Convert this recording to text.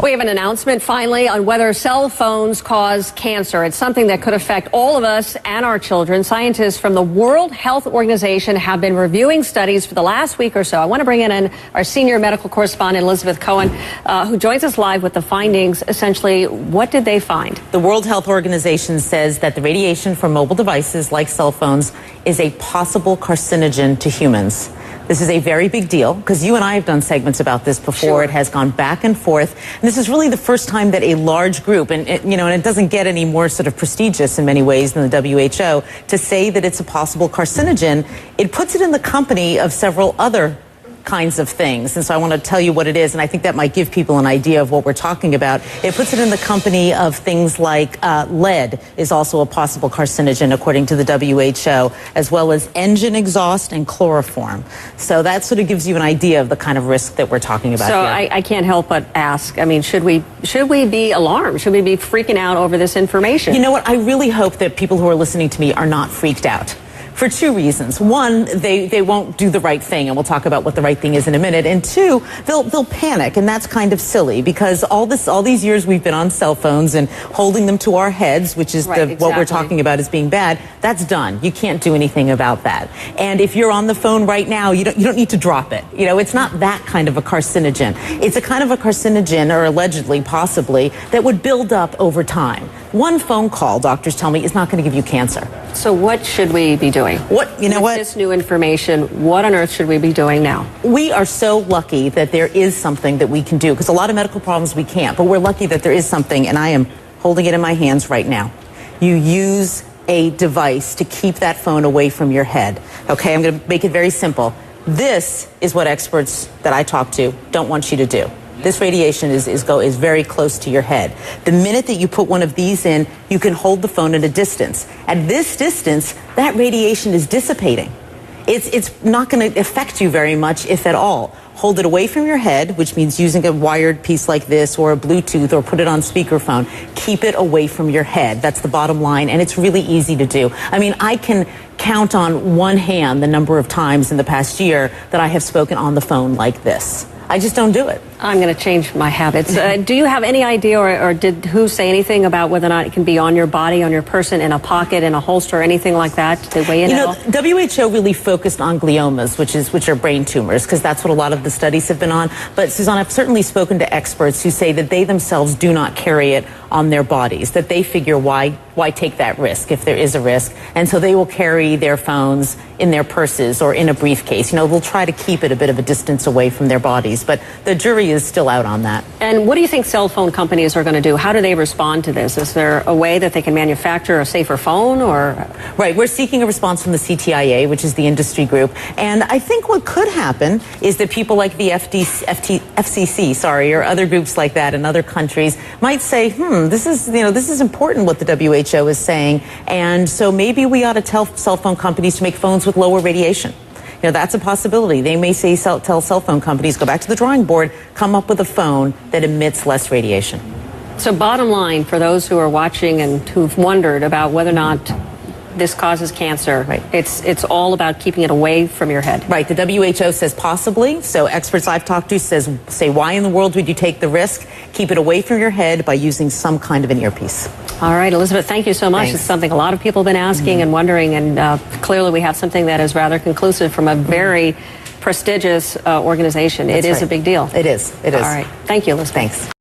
We have an announcement finally on whether cell phones cause cancer. It's something that could affect all of us and our children. Scientists from the World Health Organization have been reviewing studies for the last week or so. I want to bring in our senior medical correspondent, Elizabeth Cohen, who joins us live with the findings. Essentially, what did they find? The World Health Organization says that the radiation from mobile devices like cell phones is a possible carcinogen to humans. This is a very big deal because you and I have done segments about this before. Sure. It has gone back and forth. And this is really the first time that a large group, and it doesn't get any more sort of prestigious in many ways than the WHO, to say that it's a possible carcinogen. It puts it in the company of several other kinds of things. And so I want to tell you what it is, and I think that might give people an idea of what we're talking about. It puts it in the company of things like lead is also a possible carcinogen, according to the WHO, as well as engine exhaust and chloroform. So that sort of gives you an idea of the kind of risk that we're talking about here. I can't help but ask, I mean, should we be alarmed? Should we be freaking out over this information? You know what? I really hope that people who are listening to me are not freaked out. For two reasons. One, they won't do the right thing, and we'll talk about what the right thing is in a minute. And two, they'll panic, and that's kind of silly because all these years we've been on cell phones and holding them to our heads, which is what we're talking about as being bad. That's done. You can't do anything about that. And if you're on the phone right now, you don't need to drop it. You know, it's not that kind of a carcinogen. It's a kind of a carcinogen, or allegedly, possibly, that would build up over time. One phone call, doctors tell me, is not going to give you cancer. So what should we be doing? With this new information, what on earth should we be doing now? We are so lucky that there is something that we can do, because a lot of medical problems we can't, but we're lucky that there is something, and I am holding it in my hands right now. You use a device to keep that phone away from your head. Okay, I'm going to make it very simple. This is what experts that I talk to don't want you to do. This radiation is very close to your head. The minute that you put one of these in, you can hold the phone at a distance. At this distance, that radiation is dissipating. It's not going to affect you very much, if at all. Hold it away from your head, which means using a wired piece like this or a Bluetooth, or put it on speakerphone. Keep it away from your head. That's the bottom line, and it's really easy to do. I mean, I can count on one hand the number of times in the past year that I have spoken on the phone like this. I just don't do it. I'm going to change my habits. Do you have any idea, or did WHO say anything about whether or not it can be on your body, on your person, in a pocket, in a holster, or anything like that? Did they weigh in at all? WHO really focused on gliomas, which are brain tumors, because that's what a lot of the studies have been on. But Suzanne, I've certainly spoken to experts who say that they themselves do not carry it on their bodies, that they figure why take that risk if there is a risk, and so they will carry their phones in their purses or in a briefcase. You know, they'll try to keep it a bit of a distance away from their bodies, but the jury is still out on that. And what do you think cell phone companies are going to do? How do they respond to this? Is there a way that they can manufacture a safer phone, or? Right, we're seeking a response from the CTIA, which is the industry group, and I think what could happen is that people like the FCC, or other groups like that in other countries might say, this is important what the WHO is saying, and so maybe we ought to tell cell phone companies to make phones with lower radiation. You know, that's a possibility. They may say, tell cell phone companies, go back to the drawing board, come up with a phone that emits less radiation. So bottom line, for those who are watching and who've wondered about whether or not this causes cancer, right, it's all about keeping it away from your head. Right. The WHO says possibly. So experts I've talked to say, why in the world would you take the risk? Keep it away from your head by using some kind of an earpiece. All right, Elizabeth, thank you so much. Thanks. It's something a lot of people have been asking and wondering, and clearly we have something that is rather conclusive from a very prestigious organization. It is a big deal. It is. It is. All right. Thank you, Elizabeth. Thanks.